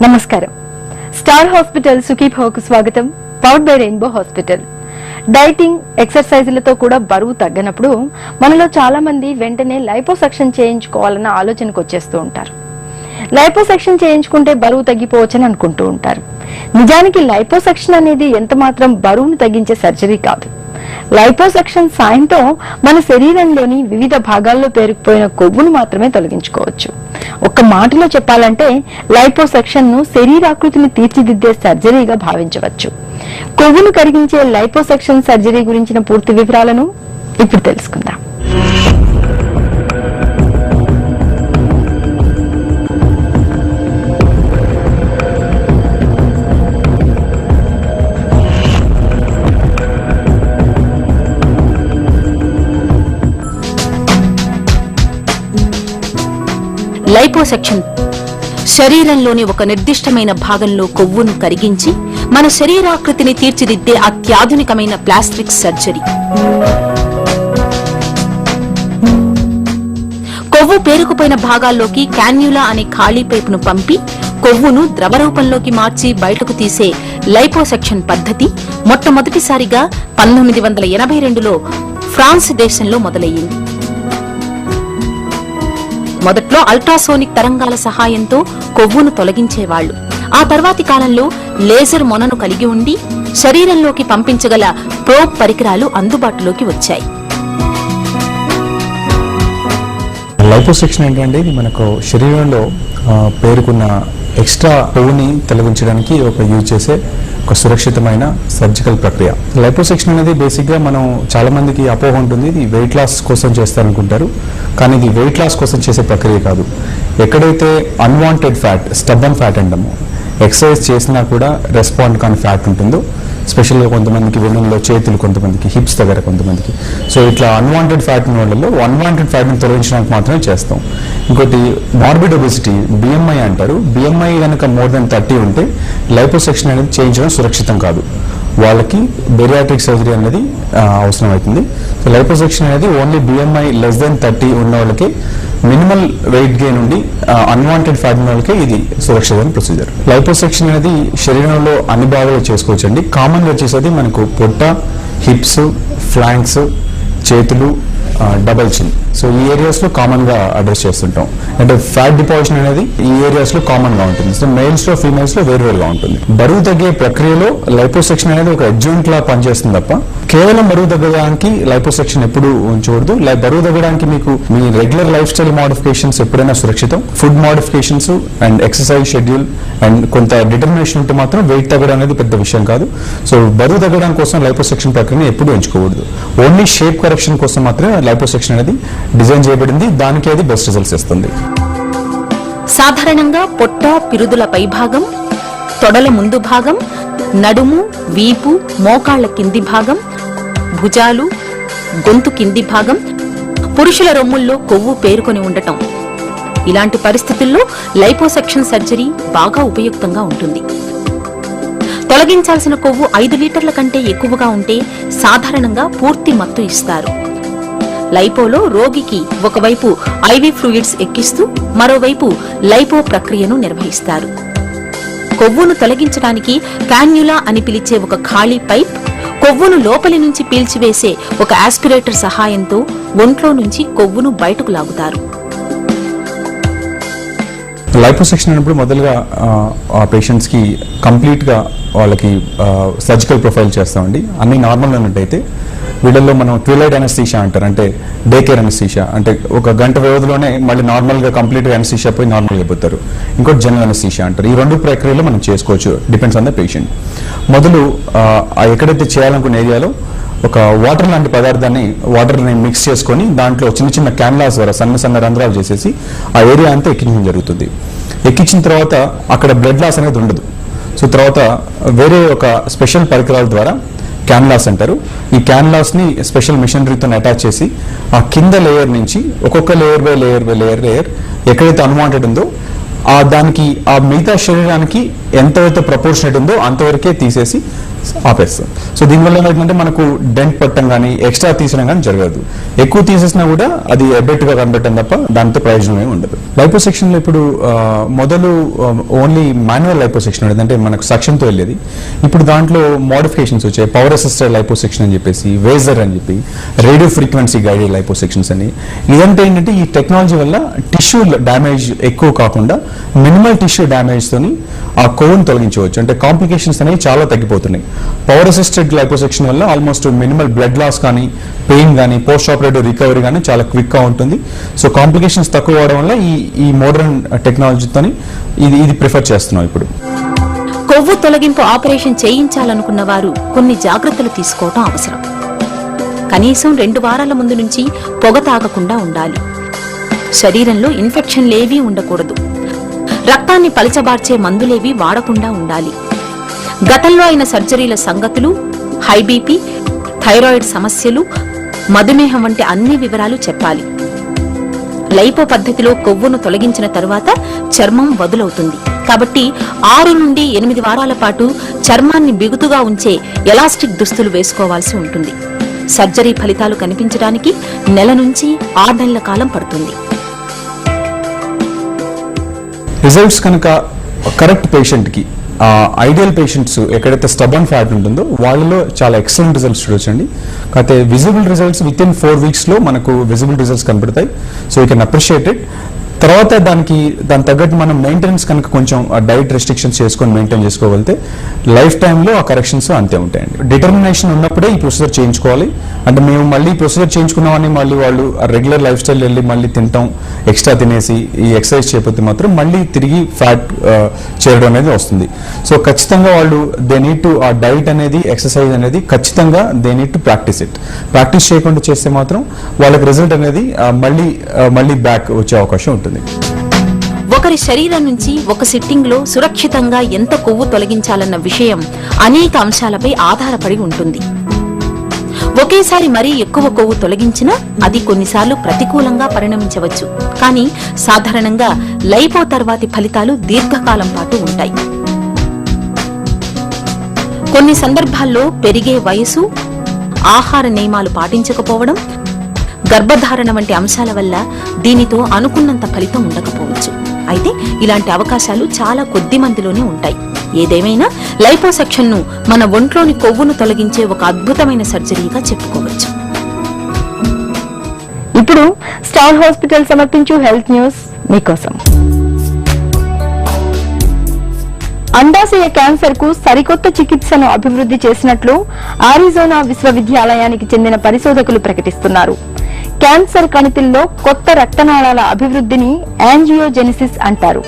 నమస్కారం. Star Hospital సుఖీభావకు స్వాగతం. Powered by Rainbow Hospital. Dieting, ఎక్సర్సైజులతో కూడా బరువు తగ్గనప్పుడు మనలో చాలా మంది వెంటనే లైపోసక్షన్ చేయించుకోవాలన్న ఆలోచనకు వచ్చేస్తూ ఉంటారు. లైపోసక్షన్ చేయించుకుంటే బరువు తగ్గిపోవచ్చని అనుకుంటూ ఉంటారు. నిజానికి లైపోసక్షన్ అనేది ఎంత మాత్రం బరువును తగ్గించే సర్జరీ కాదు. లైపోసక్షన్ సాయంతో మన శరీరంలోని వివిధ భాగాల్లో పేరుకుపోయిన కొవ్వును మాత్రమే తొలగించుకోవచ్చు. ఒక్క మాటలో చెప్పాలంటే లైపోసక్షన్ ను శరీరాకృతిని తీర్చిదిద్దే సర్జరీగా భావించవచ్చు. కొవ్వును కరిగించే లైపోసక్షన్ సర్జరీ గురించిన పూర్తి వివరాలను ఇప్పుడు తెలుసుకుందాం. లైపోసెక్షన్ శరీరంలోని ఒక నిర్దిష్టమైన భాగంలో కొవ్వును కరిగించి మన శరీరాకృతిని తీర్చిదిద్దే అత్యాధునికమైన ప్లాస్టిక్ సర్జరీ. కొవ్వు పేరుకుపోయిన భాగాల్లోకి క్యాన్యులా అనే ఖాళీ పైపును పంపి కొవ్వును ద్రవరూపంలోకి మార్చి బయటకు తీసే లైపోసెక్షన్ పద్ధతి మొట్టమొదటిసారిగా 1982లో ఫ్రాన్స్ దేశంలో మొదలయ్యింది. మొదట్లో అల్ట్రాసోనిక్ తరంగాల సహాయంతో కొవ్వును తొలగించేవాళ్లు. ఆ తర్వాతి కాలంలో లేజర్ మొనను కలిగి ఉండి శరీరంలోకి పంపించగల ప్రోబ్ పరికరాలు అందుబాటులోకి వచ్చాయి. లైపోసెక్షన్ ఏంటంటే ఇది మనకు శరీరంలో పేరుకున్న ఎక్స్ట్రా కొవ్వుని తొలగించడానికి యూజ్ చేసే ఒక సురక్షితమైన సర్జికల్ ప్రక్రియ. లైపోసెక్షన్ అనేది బేసిక్గా మనం చాలా మందికి అపోహ ఉంటుంది, ఇది వెయిట్ లాస్ కోసం చేస్తారనుకుంటారు. కానీ ఇది వెయిట్ లాస్ కోసం చేసే ప్రక్రియ కాదు. ఎక్కడైతే అన్వాంటెడ్ ఫ్యాట్, స్టబ్బన్ ఫ్యాట్ అంటామో, ఎక్సర్సైజ్ చేసినా కూడా రెస్పాండ్ కాని ఫ్యాట్ ఉంటుందో, స్పెషల్గా కొంతమందికి వెన్నుల్లో, చేతులు, కొంతమందికి హిప్స్ దగ్గర, కొంతమందికి సో ఇట్లా అన్వాంటెడ్ ఫ్యాట్ ఉన్న వాళ్ళలో అన్వాంటెడ్ ఫ్యాట్ని తొలగించడానికి మాత్రమే చేస్తాం. ఇంకోటి మార్బిడ్ ఒబెసిటీ, బిఎంఐ అంటారు. బిఎంఐ కనుక మోర్ దెన్ 30 ఉంటే లైపోసెక్షన్ అనేది చేయించడం సురక్షితం కాదు. వాళ్ళకి బెరియాట్రిక్ సర్జరీ అనేది అవసరం అవుతుంది. సో లైపోసెక్షన్ అనేది ఓన్లీ బిఎంఐ లెస్ దెన్ 30 ఉన్న వాళ్ళకి, మినిమల్ వెయిట్ గెయిన్ ఉండి అన్వాంటెడ్ ఫ్యాట్ ఉన్న వాళ్ళకి ఇది సురక్షితమైన ప్రొసీజర్. లైపోసెక్షన్ అనేది శరీరంలో అన్ని భాగాలు చేసుకోవచ్చండి. కామన్గా వచ్చేసరికి మనకు పొట్ట, హిప్స్, ఫ్లాంక్స్, చేతులు, డబల్ చిన్, సో ఈ ఏరియాస్లో కామన్గా అడ్రస్ చేస్తుంటాం. అంటే ఫ్యాట్ డిపాజిషన్ అనేది ఈ ఏరియాస్లో కామన్గా ఉంటుంది. సో మేల్స్లో, ఫీమేల్స్లో వేరువేరుగా ఉంటుంది. బరువు తగ్గే ప్రక్రియలో లైపోసెక్షన్ అనేది ఒక అడ్జాయింట్ లా పనిచేస్తుంది తప్ప కేవలం బరువు తగ్గడానికి లైపోసెక్షన్ ఎప్పుడు ఉంచకూడదు. బరువు తగ్గడానికి మీకు మీ రెగ్యులర్ లైఫ్ స్టైల్ మోడిఫికేషన్స్ ఎప్పుడైనా సురక్షితం. Food modifications and exercise schedule and కొంత డిటర్మినేషన్ ఉంటే మాత్రం వెయిట్ తగ్గడం అనేది పెద్ద విషయం కాదు. సో బరువు తగ్గడం కోసం లైపోసెక్షన్ ప్రక్రియను ఎప్పుడు ఎంచుకోకూడదు. ఓన్లీ షేప్ కరెక్షన్ కోసం మాత్రమే లైపోసెక్షన్ అనేది డిజైన్ చేయబడింది. దానికి అది బెస్ట్ రిజల్ట్స్ ఇస్తుంది. సాధారణంగా పొట్ట, పిరుదుల పై భాగం, తొడల ముందు భాగం, నడుము, వీపు, మోకాళ్ల కింది భాగం, భుజాలు, గొంతు కింది భాగం, పురుషుల రొమ్ముల్లో కొవ్వు పేరుకొని ఉండటం, ఇలాంటి పరిస్థితుల్లో లైపోసెక్షన్ సర్జరీ బాగా ఉపయుక్తంగా ఉంటుంది. తొలగించాల్సిన కొవ్వు 5 లీటర్ల కంటే ఎక్కువగా ఉంటే సాధారణంగా పూర్తి మత్తు ఇస్తారు. లైపోలో రోగికి ఒకవైపు ఐవీ ఫ్లూయిడ్స్ ఎక్కిస్తూ మరోవైపు లైపో ప్రక్రియను నిర్వహిస్తారు. కొవ్వును తొలగించడానికి కాన్యులా అని పిలిచే ఒక ఖాళీ పైప్, కొవ్వును లోపలి నుంచి పీల్చివేసే ఒక ఆస్పిరేటర్ సహాయంతో ఒంట్లో నుంచి కొవ్వును బయటకు లాగుతారు. లైపోసెక్షన్ అన్నప్పుడు మొదలుగా ఆ పేషెంట్స్కి కంప్లీట్గా వాళ్ళకి సర్జికల్ ప్రొఫైల్ చేస్తామండి. అన్ని నార్మల్ ఉన్నట్టయితే వీళ్ళల్లో మనం ట్విలైట్ అనస్థీషియా అంటారు, అంటే డే కేర్ అనస్థీషియా, అంటే ఒక గంట వ్యవధిలోనే మళ్ళీ నార్మల్గా కంప్లీట్గా అనస్థీషియా పోయి నార్మల్గా అయిపోతారు. ఇంకోటి జనరల్ అనస్థీషియా అంటారు. ఈ 2 ప్రక్రియలు మనం చేసుకోవచ్చు, డిపెండ్స్ ఆన్ ద పేషెంట్. మొదలు ఎక్కడైతే చేయాలనుకున్న ఏరియాలో ఒక వాటర్ లాంటి పదార్థాన్ని, వాటర్ని మిక్స్ చేసుకొని దాంట్లో చిన్న చిన్న క్యాన్లాస్ ద్వారా సన్న రంధ్రాలు చేసేసి ఆ ఏరియా అంతా ఎక్కించడం జరుగుతుంది. ఎక్కించిన తర్వాత అక్కడ బ్లడ్ లాస్ అనేది ఉండదు. సో తర్వాత వేరే ఒక స్పెషల్ పరికరాల ద్వారా, క్యాన్లాస్ అంటారు, ఈ క్యాన్లాస్ని స్పెషల్ మిషనరీతో అటాచ్ చేసి ఆ కింద లేయర్ నుంచి ఒక్కొక్క layer by layer by layer ఎక్కడైతే అన్వాంటెడ్ ఉందో దానికి ఆ మిగతా శరీరానికి ఎంతైతే ప్రపోర్షనేట్ ఉందో అంతవరకే తీసేసి ఆపేస్తాం. సో దీనివల్ల ఏమైందంటే మనకు డెంట్ పట్టడం కానీ ఎక్స్ట్రా తీసడం కానీ జరగదు. ఎక్కువ తీసేసినా కూడా అది ఎబ్బెట్టుగా కనబెట్టడం తప్ప దాంతో ప్రయోజనం ఏమి ఉండదు. లైపోసెక్షన్ లో ఇప్పుడు మొదలు ఓన్లీ మాన్యువల్ లైపోసెక్షన్ ఉండేది, అంటే మనకు సక్షన్తో వెళ్ళేది. ఇప్పుడు దాంట్లో మోడిఫికేషన్స్ వచ్చాయి, పవర్ అసిస్టెడ్ లైపోసెక్షన్ అని చెప్పేసి, వేజర్ అని చెప్పి, రేడియో ఫ్రీక్వెన్సీ గైడెడ్ లైపోసెక్షన్స్ అని. ఇదంతా ఏంటంటే ఈ టెక్నాలజీ వల్ల టిష్యూ డ్యామేజ్ ఎక్కువ కాకుండా మినిమల్ టిష్యూ డ్యామేజ్ తోని ఆ కొవ్వును తొలగించవచ్చు. అంటే కాంప్లికేషన్స్ అనేవి చాలా తగ్గిపోతున్నాయి. పవర్ అసిస్టెడ్ లైపోసెక్షన్ వల్ల ఆల్మోస్ట్ మినిమల్ బ్లడ్ లాస్ కానీ, పెయిన్ కానీ, పోస్ట్ ఆపరేటివ్ రికవరీ కానీ చాలా క్విక్ గా ఉంటుంది. సో కాంప్లికేషన్స్ తక్కువ అవడం వల్ల ఈ మోడర్న్ టెక్నాలజీతో ఇది ప్రిఫర్ చేస్తున్నాం ఇప్పుడు. కొవ్వు తొలగింపు ఆపరేషన్ చేయించాలనుకున్న వారు కొన్ని జాగ్రత్తలు తీసుకోవటం అవసరం. కనీసం 2 వారాల ముందు నుంచి పొగ తాగకుండా ఉండాలి. శరీరంలో ఇన్ఫెక్షన్లేవీ ఉండకూడదు. రక్తాన్ని పలచబార్చే మందులేవీ వాడకుండా ఉండాలి. గతంలో అయిన సర్జరీల సంగతులు, హై బీపీ, థైరాయిడ్ సమస్యలు, మధుమేహం వంటి అన్ని వివరాలు చెప్పాలి. లైపో పద్ధతిలో కొవ్వును తొలగించిన తరువాత చర్మం వదులవుతుంది. కాబట్టి 6 నుండి 8 వారాల పాటు చర్మాన్ని బిగుతుగా ఉంచే ఎలాస్టిక్ దుస్తులు వేసుకోవాల్సి ఉంటుంది. సర్జరీ ఫలితాలు కనిపించడానికి 1 నెల నుంచి 6 నెలల కాలం పడుతుంది. రిజల్ట్స్ కనుక కరెక్ట్ పేషెంట్కి, ఐడియల్ పేషెంట్స్ ఎక్కడైతే స్టబన్ ఫ్యాట్ ఉంటుందో వాళ్ళలో చాలా ఎక్సలెంట్ రిజల్ట్స్ చూడొచ్చండి. కాకపోతే visible results with in 4 weeks మనకు విజిబుల్ రిజల్ట్స్ కనపడతాయి. So you can appreciate it. తర్వాత దాని తగ్గట్టు మనం మెయింటెనెన్స్ కనుక కొంచెం డైట్ రెస్ట్రిక్షన్స్ చేసుకొని మెయింటైన్ చేసుకోగలిగితే లైఫ్ టైంలో ఆ కరెక్షన్స్ అంతే ఉంటాయండి. డిటర్మినేషన్ ఉన్నప్పుడే ఈ ప్రొసీజర్ చేయించుకోవాలి. అంటే మేము మళ్ళీ ప్రొసీజర్ చేయించుకున్నామని మళ్ళీ వాళ్ళు రెగ్యులర్ లైఫ్ స్టైల్ వెళ్ళి మళ్ళీ తింటాం, ఎక్స్ట్రా తినేసి ఈ ఎక్సర్సైజ్ చేయకపోతే మాత్రం మళ్ళీ తిరిగి ఫ్యాట్ చేరడం అనేది వస్తుంది. సో ఖచ్చితంగా వాళ్ళు దే నీడ్ టు ఆ డైట్ అనేది, ఎక్సర్సైజ్ అనేది ఖచ్చితంగా they need to practice it. Practice చేయకుండా చేస్తే మాత్రం వాళ్ళకి రిజల్ట్ అనేది మళ్ళీ బ్యాక్ వచ్చే అవకాశం ఉంటుంది. ఒకరి శరీరం నుంచి ఒక సిట్టింగ్ లో సురక్షితంగా ఎంత కొవ్వు తొలగించాలన్న విషయం అనేక అంశాలపై ఆధారపడి ఉంటుంది. ఒకేసారి మరీ ఎక్కువ కొవ్వు తొలగించినా అది కొన్నిసార్లు ప్రతికూలంగా పరిణమించవచ్చు. కానీ సాధారణంగా లైపో తర్వాతి ఫలితాలు దీర్ఘకాలం పాటు ఉంటాయి. కొన్ని సందర్భాల్లో పెరిగే వయసు, ఆహార నియమాలు పాటించకపోవడం, గర్భధారణ వంటి అంశాల వల్ల దీనితో అనుకున్నంత ఫలితం ఉండకపోవచ్చు. అయితే ఇలాంటి అవకాశాలు చాలా కొద్ది మందిలోనే ఉంటాయి. ఏదేమైనా లైపోసెక్షన్ ను మన ఒంట్లోని కొవ్వును తొలగించే ఒక అద్భుతమైన సర్జరీగా చెప్పుకోవచ్చు. ఇప్పుడు స్టార్ హాస్పిటల్ సమర్పించు హెల్త్ న్యూస్ మీకోసం. అండాశయ క్యాన్సర్ కు సరికొత్త చికిత్సను అభివృద్ధి చేసినట్లు ఆరిజోనా విశ్వవిద్యాలయానికి చెందిన పరిశోధకులు ప్రకటిస్తున్నారు. క్యాన్సర్ కణితుల్లో కొత్త రక్తనాళాల అభివృద్ధిని యాంజియోజెనిసిస్ అంటారు.